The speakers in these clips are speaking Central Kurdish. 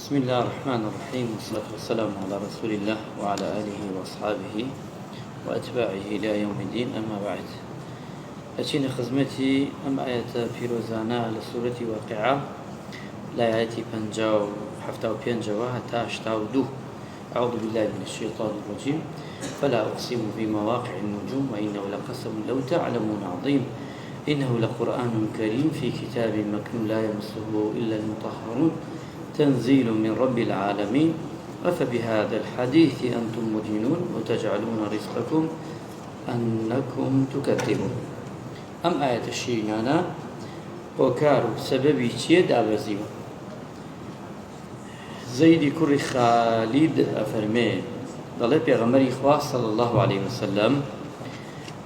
بسم الله الرحمن الرحيم، والصلاة والسلام على رسول الله وعلى آله وأصحابه وأتباعه إلى يوم الدين. أما بعد، أتينا خزمتي آية فيروزانا لسورة واقعة لا آياتي بنجاو حفتاو بينجوا حتى أشتاو دو. أعوذ بالله من الشيطان الرجيم. فلا أقسم بمواقع النجوم وإنه لقسم لو تعلمون عظيم إنه لقرآن كريم في كتاب مكنون لا يمسه إلا المطهرون تنزيل من رب العالمين أفبهذا الحديث أنتم مدهنون وتجعلون رزقكم أنكم تكذبون. أم آية الشينانا وكارو سببي تيد أبزيو زيد كري خالد أفرمي ضل بيغمري خوا صلى الله عليه وسلم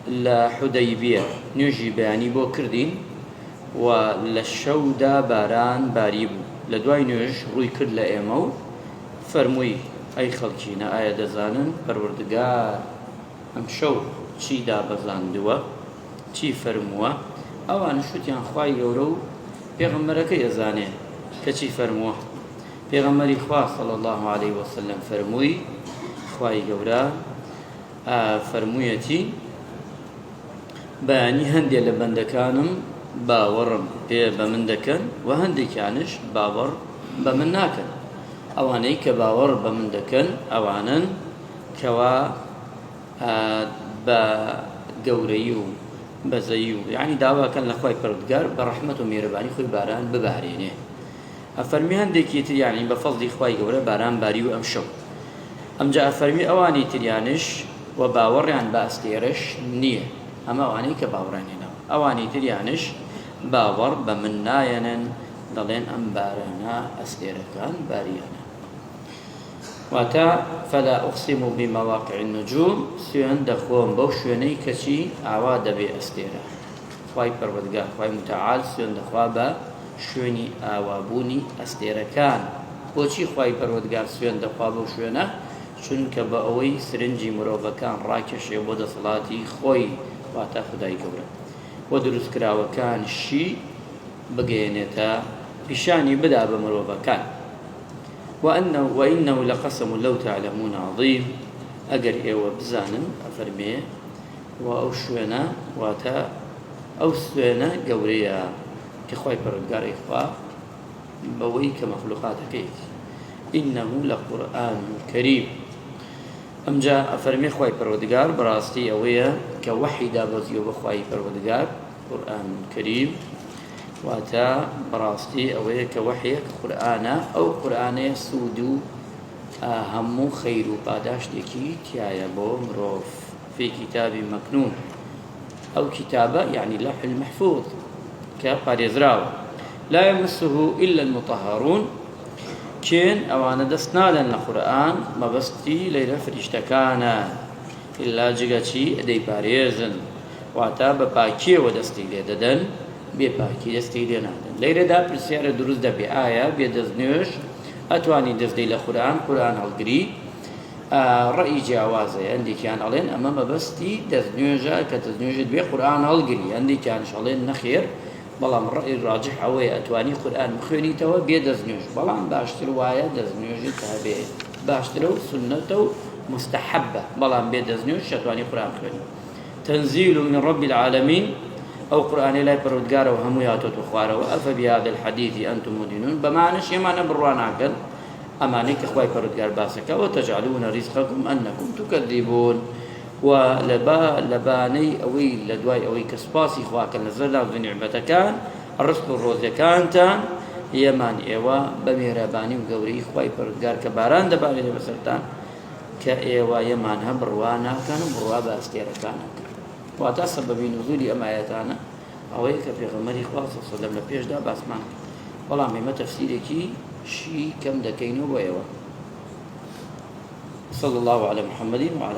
لحديبية نجي بياني بو كردين وللشودا باران باريبو لدواي نوێژ ڕووی کرد لە ئێمە و فەرمووی ئەی خەڵکینە ئایا دەزانن پەروەردگار ئەم شەو چی دابەزاندووە، چی فەرمووە؟ ئەوانە شوتیان خوای گەورە و پێغەمبەرەکەی ئەزانێ کە چی فەرمووە. پێغەمبەری خوا صلی الله عليه وسلم فەرمووی خوای گەورە فەرموویەتی بەیانی هەندێک لە بەندەکانم باوەڕم پێ بە من دەکەن و هەندێکیانش باوەڕ بە من ناکەن. ئەوانەی کە باوەڕ بە من دەکەن ئەوانن کەوا بە گەورەی و بەزەیی و یعنی داواکەن لە خوای پەروەردگار بە ڕەحمەت و میهرەبانی خۆی باران ببارێنێ. ئەفەرمی هەندێکی تر یعنی بە فەزلی خوای گەورە باران باری و ئەم شەو. ئەمجا ئەفەرمی ئەوانی تریانش و باوەڕیان بە ئەستێرەش نییە، ئەمە ئەوانەی کە باوەڕانێنەوە. ئەوانی تریانش باوەڕ بە من نایەنن، دەڵێن ئەم بارانە ئەستێرەکان باریانە. واتە فەلا ئوقسیم بمەواقع النجوم سوێن دەخۆم بەو شوێنەی کەچی ئاوا دەبێ ئەستێرە. خوای پەروەردگار خوای متعال سوێن دەخوا بە شوێنی ئاوابوونی ئەستێرەکان. بۆچی خوای پەروەردگار سوێن دەخوا بەو شوێنە؟ چونکە بە ئەوەی سرنجی مرۆڤەکان ڕاکێشێ بۆ دەسەڵاتی خۆی، واتە خودای گەورە، و دروستکراوەکانشی بگەێنێتە پیشانی بدا بە مرۆڤەکان. وإنه لقسم لو تعلمون عظيم ئەگەر ئێوە بزانن ئەفەرمێ و ئەو شوێنە واتە ئەو سوێنە گەورەیە کە خوای پەروەردگاری خوا بەوەی کە مەخلوقاتەکەیت. إنه لقرآن كريم. ئەمجا ئەفەرمێ خوای پەروەردگار بەڕاستی ئەوەیە کە وەحی دابەزیوە بە خوای پەروەردگار قورئان کەریم، واتە بەڕاستی ئەوەیە کە وەحیە کە قورئانە، ئەو قورئانەیە سوود و هەموو خەیر و پاداشتێکی تایە بۆ مرۆڤ. فی کتابی مەکنون، ئەو کتابە یعنی لەوح المەحفوظ کە پارێزراوە. لا يمسه إلا المطهرون، چێن ئەوانە دەست نادەن لە قورئان مەبەستی لەیلە فریشتەکانە ئللا جگە چی ئەدەی پارێزن، واتە بە پاکیەوە دەستی لێ دەدەن، بێ پاکی دەستی لێ نادەن. لەیرەدا پرسیارە دروست دەبێ ئایا بێ دەستنوێژ ئەتوانی دەستدەی لە قورئان هەڵگری؟ ڕەئی جیاوازەیە، هەندێکیان ئەڵێن ئەمە مەبەستی دەستنوێژە کە دەستنوێژت بێ قورئان هەڵگری، هەندێکیانش ئەڵێن نەخێر، بەڵام ڕەئی ڕاجح ئەوەیە ئەتوانی قورئان بخوێنیتەوە بێ دەستنوێژ، بەڵام باشتر وایە دەستنوێژت هەبێ، باشترە و سونەتە و مستحبە، بەڵام بێ دەستنوێژ ئەتوانی قورئان بخوێنی. تنزيل من رب العالمين، أو قرآن لا يبرد وهمو ياتوت خوارو. أفبهذا الحديث أنتم مدهنون، بمعنى يمانا بروانا عقل أمانيك أخواي بردقار باسك وتجعلون رزقكم أنكم تكذبون. ولباني أوي لدواي أوي كسباسي خواك نزلنا بنعمتكان الرزق الروزي كانتان يمان إيوا بمهرباني وقوري خواي بردقار كباران دبالي لبسرتان كإيوا يمانها بروانا كانوا بروا باستيرا كانوا. واتە سەبەبی نزولی ئەم ئاەتانە ئەوەیە کە پێغەمبەری خوا صلی الله علیه وسلم لە پێشدا باسمان، بەڵام ئێمە تەفسیرێکی شی کەم دەکەینەوە بۆ ئێوە. صلی الله علی محەممەد و علی